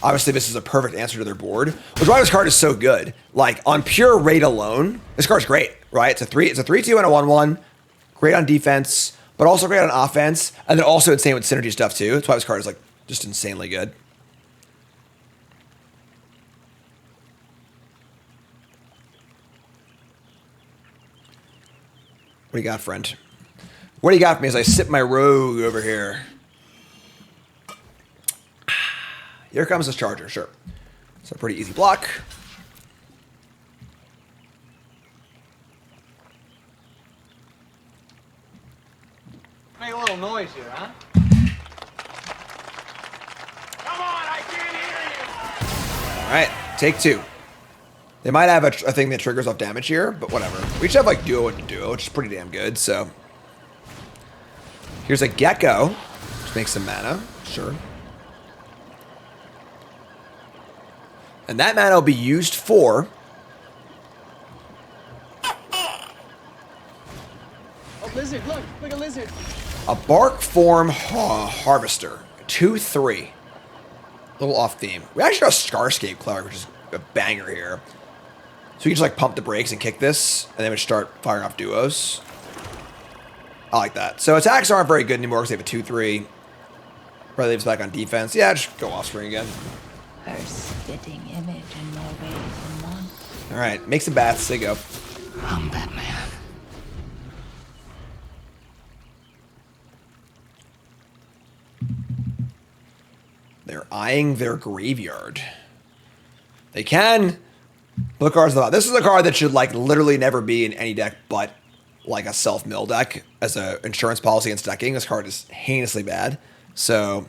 [SPEAKER 1] Obviously, this is a perfect answer to their board, which is why this card is so good. Like, on pure rate alone, this card's great, right? It's a 3-2 and a 1-1. Great on defense, but also great on offense, and then also insane with synergy stuff, too. That's why this card is, like, just insanely good. What do you got, friend? What do you got for me as I sip my rogue over here? Here comes this Charger, sure. It's a pretty easy block.
[SPEAKER 5] Make a little noise here, huh?
[SPEAKER 2] Come on, I can't hear you!
[SPEAKER 1] All right, take 2. They might have a thing that triggers off damage here, but whatever. We should have like duo and duo, which is pretty damn good, so. Here's a Gecko, which makes some mana, sure. And that mana will be used for...
[SPEAKER 8] A lizard, look a lizard.
[SPEAKER 1] A Bark Form Harvester. 2/3. A little off theme. We actually got a Scarscape Cleric, which is a banger here. So we can just like pump the brakes and kick this, and then we start firing off duos. I like that. So attacks aren't very good anymore because they have a 2/3. Probably leaves back on defense. Yeah, just go Offspring again.
[SPEAKER 9] Her spitting image in more ways than one.
[SPEAKER 1] All right, make some bats. There you go.
[SPEAKER 9] I'm Batman.
[SPEAKER 1] They're eyeing their graveyard. They can. But the card's about. This is a card that should like literally never be in any deck but like a self-mill deck as an insurance policy against decking. This card is heinously bad. So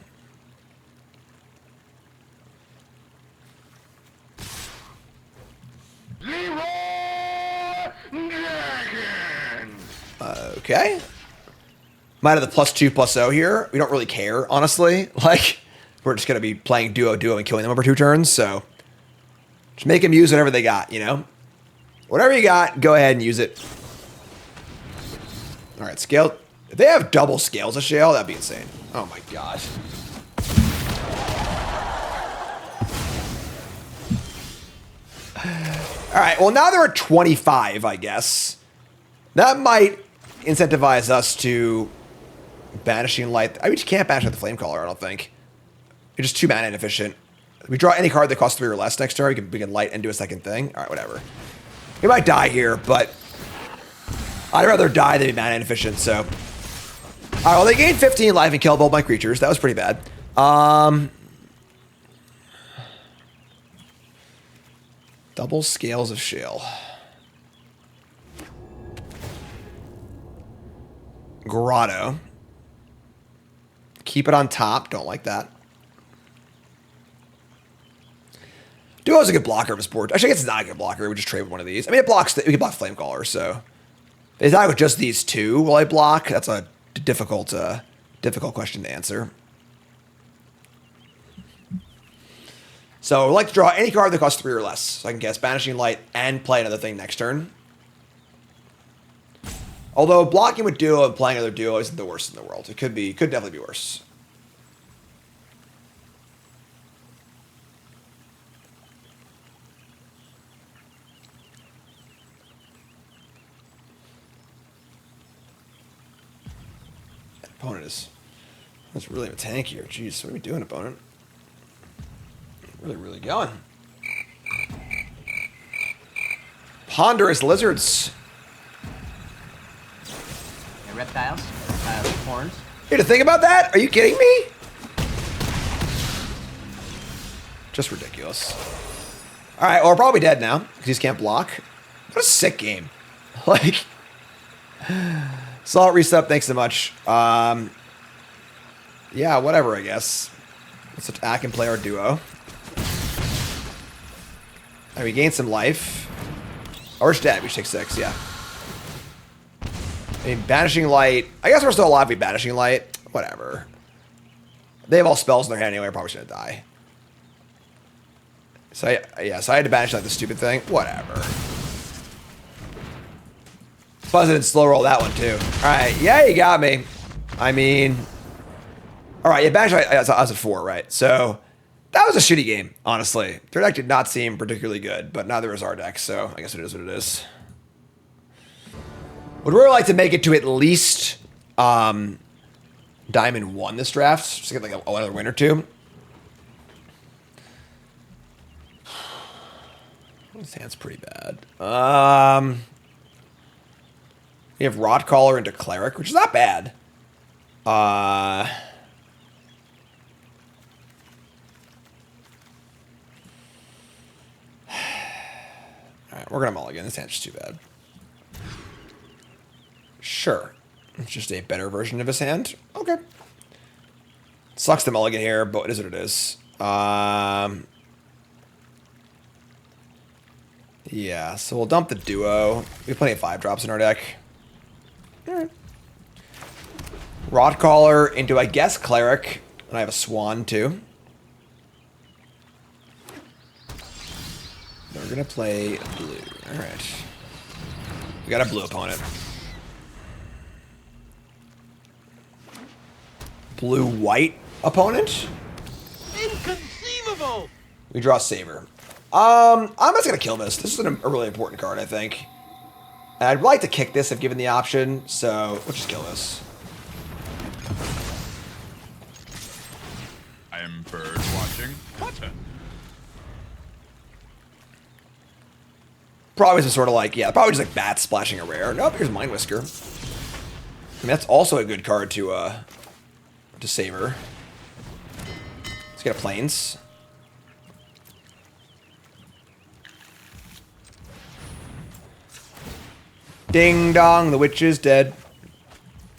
[SPEAKER 1] okay. Might have the +2/+0 here. We don't really care, honestly. Like, we're just going to be playing duo and killing them over 2 turns, so just make them use whatever they got, you know? Whatever you got, go ahead and use it. All right, scale. If they have double Scales of Shale, that'd be insane. Oh my god. All right, well, now they're at 25, I guess. That might incentivize us to Banishing Light. I mean, you can't banish with the Flamecaller, I don't think. You're just too mana inefficient. If we draw any card that costs 3 or less next turn, we can light and do a second thing. All right, whatever. We might die here, but I'd rather die than be mana inefficient, so. All right, well, they gained 15 life and killed both my creatures. That was pretty bad. Double Scales of Shale. Grotto. Keep it on top. Don't like that. Duo's a good blocker of his board. Actually, I guess it's not a good blocker. We just trade with one of these. I mean, it blocks. We can block Flamecaller, so. If it's not with just these 2, will I block? That's a difficult question to answer. So, I'd like to draw any card that costs 3 or less. So I can guess Banishing Light and play another thing next turn. Although blocking with duo and playing other duo isn't the worst in the world. It could definitely be worse. Opponent is really in a tank here. Jeez, what are we doing, opponent? Really going. Ponderous lizards.
[SPEAKER 10] Yeah, reptiles, horns.
[SPEAKER 1] Here to think about that? Are you kidding me? Just ridiculous. All right, well, we're probably dead now because he just can't block. What a sick game. Like, Salt reset, thanks so much. Yeah, whatever, I guess. Let's attack and play our duo. And we gain some life. Or it's dead. We should take 6, yeah. I mean, Banishing Light. I guess we're still alive with Banishing Light. Whatever. They have all spells in their hand anyway. I probably shouldn't die. So, I had to banish like the stupid thing. Whatever. Plus, I didn't slow roll that one, too. Alright, yeah, you got me. I mean... Alright, yeah, banish Light, I was at 4, right? So... That was a shitty game, honestly. Their deck did not seem particularly good, but neither is our deck, so I guess it is what it is. Would really like to make it to at least Diamond 1 this draft. Just to get like another win or two. This hand's pretty bad. We have Rot Caller into Cleric, which is not bad. Alright, we're gonna mulligan. This hand's just too bad. Sure. It's just a better version of his hand. Okay. Sucks the mulligan here, but it is what it is. Yeah, so we'll dump the duo. We have plenty of 5-drops in our deck. Alright. Rot Caller into, I guess, Cleric. And I have a Swan, too. We're gonna play blue. Alright. We got a blue opponent. Blue-white opponent?
[SPEAKER 5] Inconceivable!
[SPEAKER 1] We draw Saber. I'm just gonna kill this. This is a really important card, I think. And I'd like to kick this if given the option, so we'll just kill this.
[SPEAKER 11] I am bird watching. What?
[SPEAKER 1] Probably some sort of like, yeah, probably just like bat splashing a rare. Nope, here's Mind Whisker. I mean, that's also a good card to savor. Let's get a Plains. Ding dong, the witch is dead.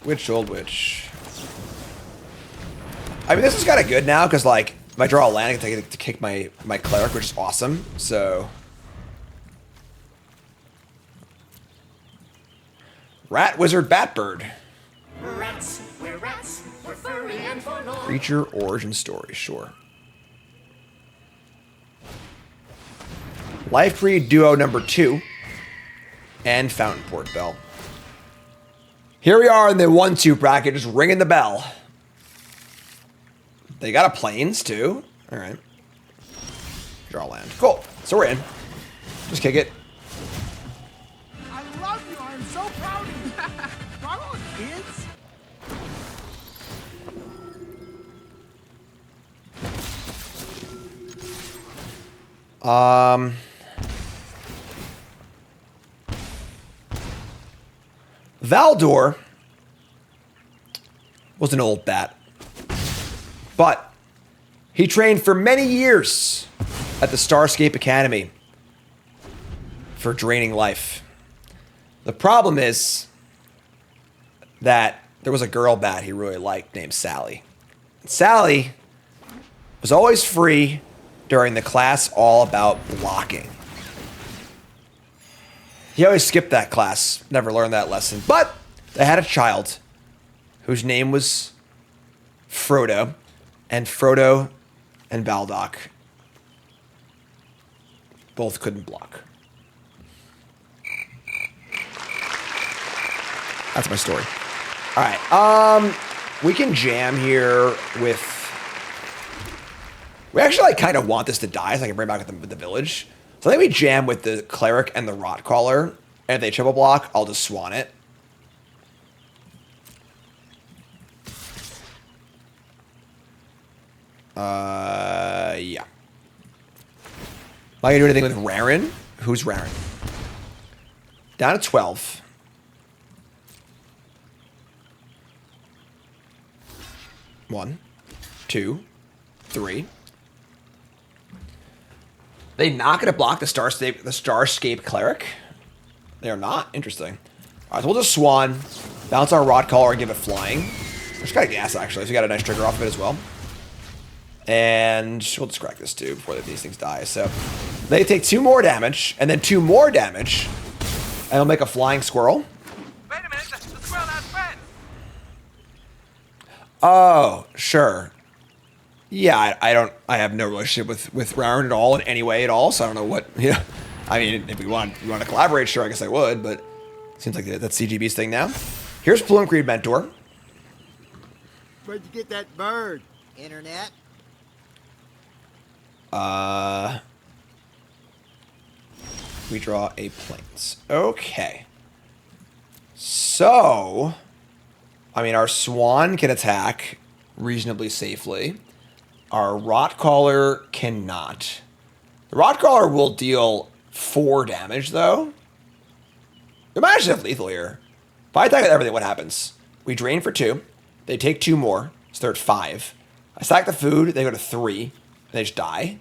[SPEAKER 1] Witch, old witch. I mean, this is kind of good now, because, like, if I draw a land, I can take it to kick my Cleric, which is awesome, so... Rat, Wizard, Batbird.
[SPEAKER 2] Rats, we're furry and forlorn.
[SPEAKER 1] Creature, origin story, sure. Life Breed Duo number 2. And Fountain Port Bell. Here we are in the 1-2 bracket, just ringing the bell. They got a Plains, too. Alright. Draw land. Cool. So we're in. Just kick it.
[SPEAKER 8] I love you. I'm so proud of you. Come on, kids.
[SPEAKER 1] Valdor was an old bat, but he trained for many years at the Starscape Academy for draining life. The problem is that there was a girl bat he really liked named Sally. Sally was always free during the class all about blocking. He always skipped that class, never learned that lesson. But they had a child whose name was Frodo, and Frodo and Baldock both couldn't block. That's my story. All right. We can jam here with... We actually like kind of want this to die so I can bring back with the village. So I think we jam with the cleric and the rot crawler. And if they triple block, I'll just swan it. Yeah. Am I gonna do anything with Raren? Who's Raren? Down to 12. One, two, three. They not gonna block the Starscape cleric? They are not. Interesting. All right, so we'll just swan, bounce our rot collar, and give it flying. Which kind of gas actually. So we got a nice trigger off of it as well. And we'll just crack this too before these things die. So they take 2 more damage, and then 2 more damage, and it'll make a flying squirrel.
[SPEAKER 2] Wait a minute, the squirrel has friends.
[SPEAKER 1] Oh, sure. Yeah, I have no relationship with Raren at all in any way at all, so I don't know what, you know. I mean, if you want to collaborate, sure, I guess I would, but it seems like that's CGB's thing now. Here's Plume Creed Mentor.
[SPEAKER 8] Where'd you get that bird? Internet?
[SPEAKER 1] We draw a plains. Okay. So, I mean, our swan can attack reasonably safely. Our rotcaller cannot. The rotcaller will deal 4 damage, though. We might actually have lethal here. If I attack with everything, what happens? We drain for 2. They take 2 more, so they're at 5. I stack the food, they go to 3, and they just die.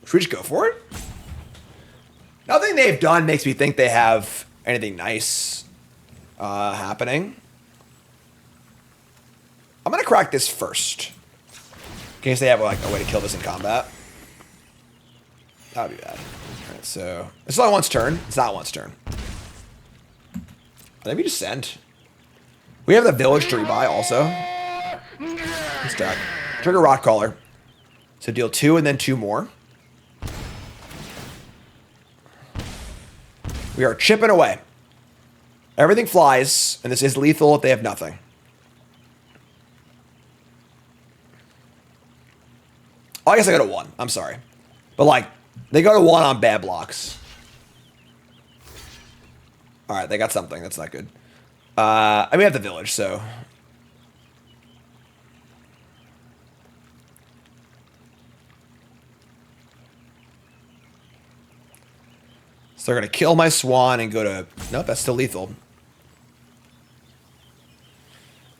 [SPEAKER 1] Should we just go for it? Nothing they've done makes me think they have anything nice happening. I'm going to crack this first. In case they have like a way to kill this in combat. That would be bad. Alright, so... It's not once turn. It's not once turn. I think we just send. We have the village to rebuy also. Stack. Trigger Rotcaller. So deal 2 and then 2 more. We are chipping away. Everything flies, and this is lethal if they have nothing. Oh, I guess I go to 1. I'm sorry. But, like, they go to 1 on bad blocks. Alright, they got something. That's not good. I mean, we have the village, so... So they're going to kill my swan and go to... Nope, that's still lethal.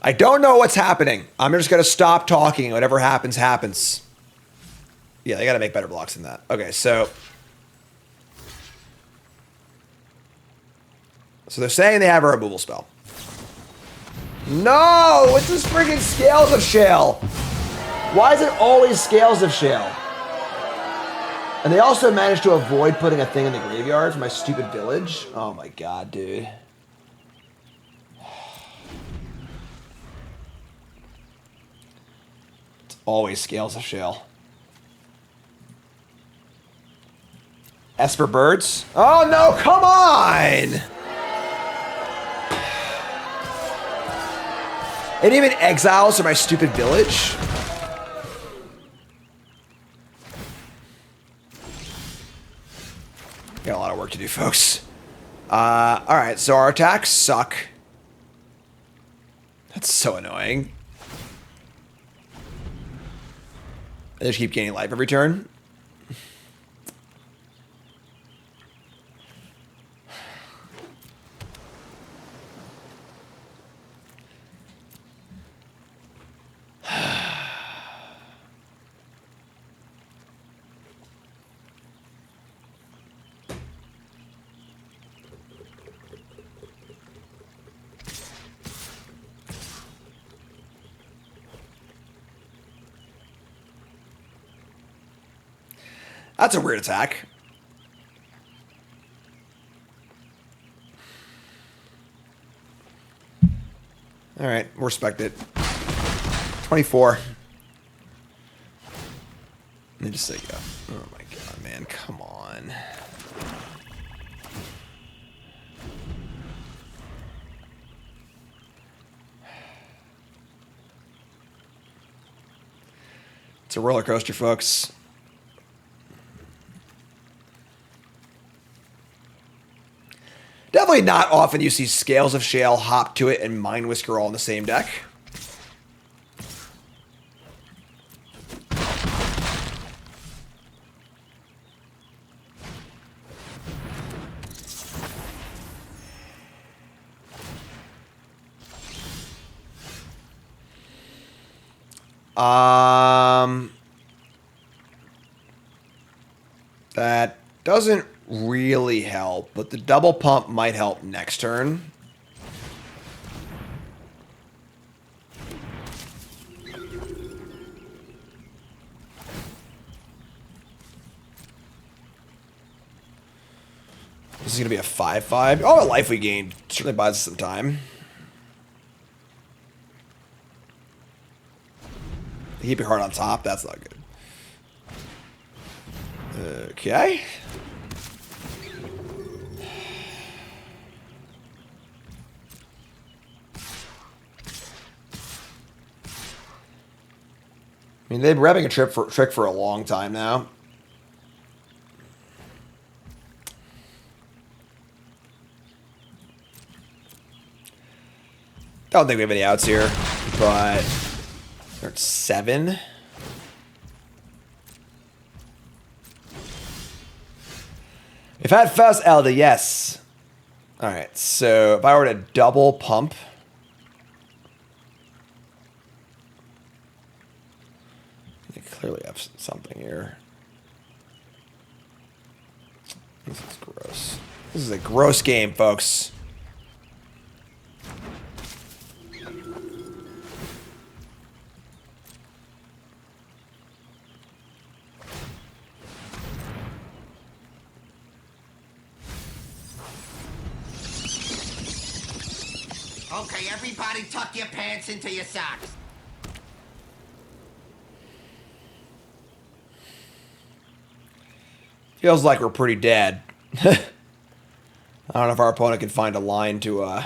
[SPEAKER 1] I don't know what's happening. I'm just going to stop talking. Whatever happens, happens. Yeah, they got to make better blocks than that. Okay, so... So they're saying they have a removal spell. No! It's this freaking Scales of Shale! Why is it always Scales of Shale? And they also managed to avoid putting a thing in the graveyard for my stupid village. Oh my god, dude. It's always Scales of Shale. Esper Birds? Oh no, come on! And even exiles for my stupid village? Got a lot of work to do, folks. Alright, so our attacks suck. That's so annoying. They just keep gaining life every turn. That's a weird attack. All right, we'll respect it. 24. Let me just say go. Oh my god, man, come on. It's a roller coaster, folks. Definitely not often you see Scales of Shale, Hop to It, and Mind Whisker all in the same deck. That doesn't really help, but the double pump might help next turn. This is going to be a 5/5. Oh, a life we gained certainly buys us some time. Keep your heart on top. That's not good. Okay. I mean, they've been revving a trick for a long time now. Don't think we have any outs here, but they're at 7. We've had Faust Elder, yes. Alright, so if I were to double pump. They clearly have something here. This is gross. This is a gross game, folks.
[SPEAKER 3] Okay, everybody tuck your pants into your socks.
[SPEAKER 1] Feels like we're pretty dead. I don't know if our opponent can find a line to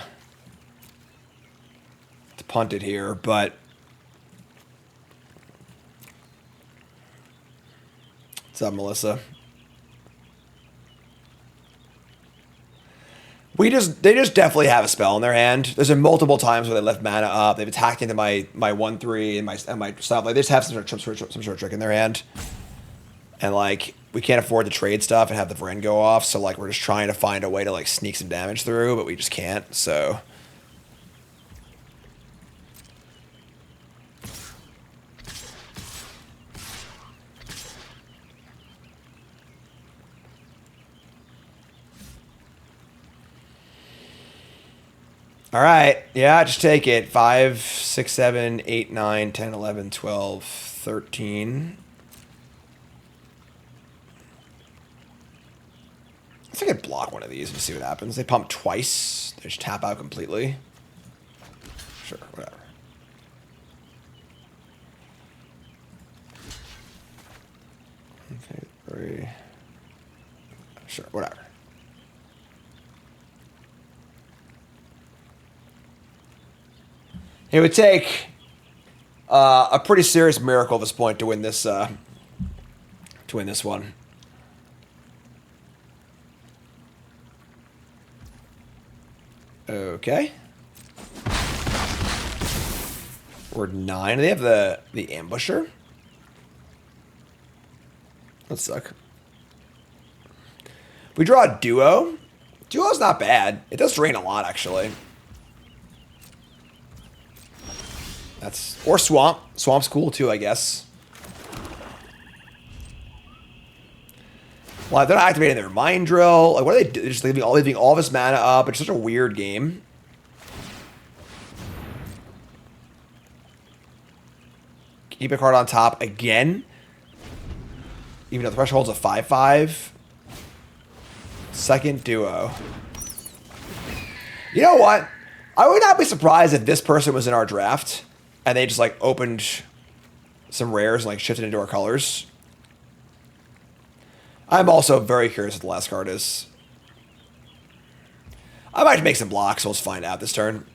[SPEAKER 1] punt it here, but what's up, Melissa? They just definitely have a spell in their hand. There's been multiple times where they left mana up. They've attacked into my 1/3 and my stuff. Like they just have some sort of trick in their hand. And like we can't afford to trade stuff and have the Vren go off. So like we're just trying to find a way to like sneak some damage through, but we just can't. So all right. Yeah, just take it. 5, 6, 7, 8, 9, 10, 11, 12, 13. I think I could block one of these and see what happens. They pump twice. They just tap out completely. Sure, whatever. Okay, 3. Sure, whatever. It would take a pretty serious miracle at this point to win this one. Okay. We're 9. They have the ambusher. That suck. We draw a duo. Duo's not bad. It does drain a lot, actually. Or swamp. Swamp's cool too, I guess. Well, they're not activating their mind drill. Like, what are they doing? They're just leaving all this mana up. It's such a weird game. Keep a card on top again. Even though the threshold's a 5/5. Second duo. You know what? I would not be surprised if this person was in our draft and they just like opened some rares and like shifted into our colors. I'm also very curious what the last card is. I might make some blocks, so let's find out this turn.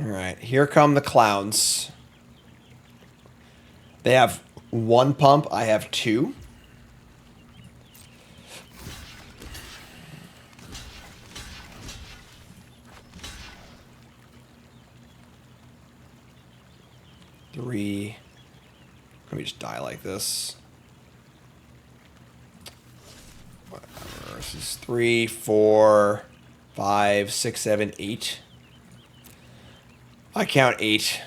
[SPEAKER 1] All right, here come the clowns. They have 1 pump. I have 2. Three. Let me just die like this. Whatever. This is 3, 4, 5, 6, 7, 8. I count 8.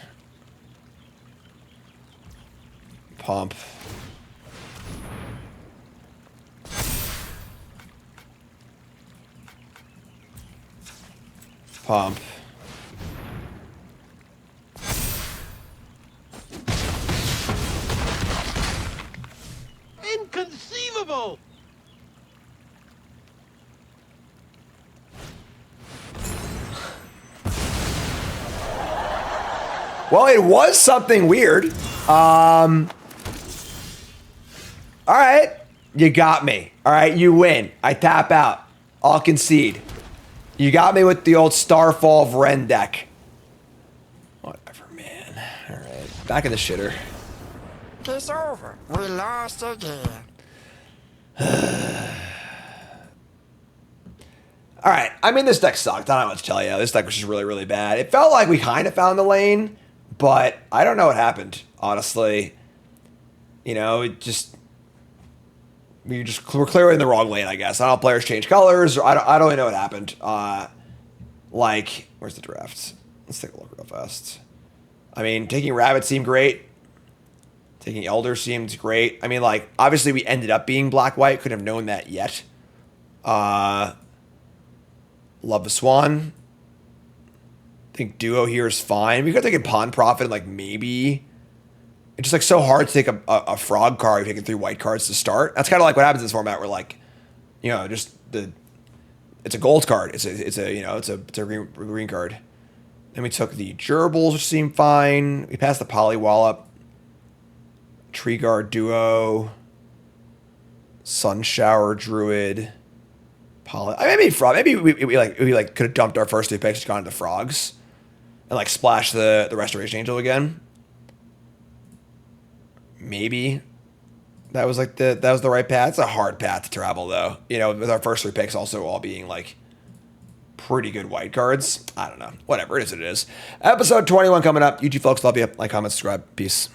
[SPEAKER 1] Pump. Pump.
[SPEAKER 8] Inconceivable!
[SPEAKER 1] Well, it was something weird. All right. You got me. All right, you win. I tap out. I'll concede. You got me with the old Starfall of Ren deck. Whatever, man. All right. Back in the shitter.
[SPEAKER 3] It's over. We lost again.
[SPEAKER 1] All right. I mean, this deck sucked. I don't know what to tell you. This deck was just really, really bad. It felt like we kind of found the lane, but I don't know what happened, honestly. You know, it just... we're clearly in the wrong lane, I guess. I don't know if players change colors, or I don't really know what happened. Like, where's the draft? Let's take a look real fast. I mean, taking Rabbit seemed great. Taking Elder seemed great. I mean, like, obviously we ended up being black-white. Couldn't have known that yet. Love the Swan. I think Duo here is fine. We could take a Pawn Profit and, like, maybe... it's just, like, so hard to take a frog card if you're taking 3 white cards to start. That's kind of like what happens in this format where, like, you know, just it's a gold card. It's a green card. Then we took the Gerbils, which seemed fine. We passed the Polywallop. Tree Guard Duo. Sun Shower Druid. Maybe we could have dumped our first 2 picks, just gone into frogs, and like splashed the Restoration Angel again. Maybe that was the right path. It's a hard path to travel though. You know, with our first 3 picks also all being like pretty good white cards. I don't know. Whatever it is, it is. Episode 21 coming up. You two folks, love you. Like, comment, subscribe. Peace.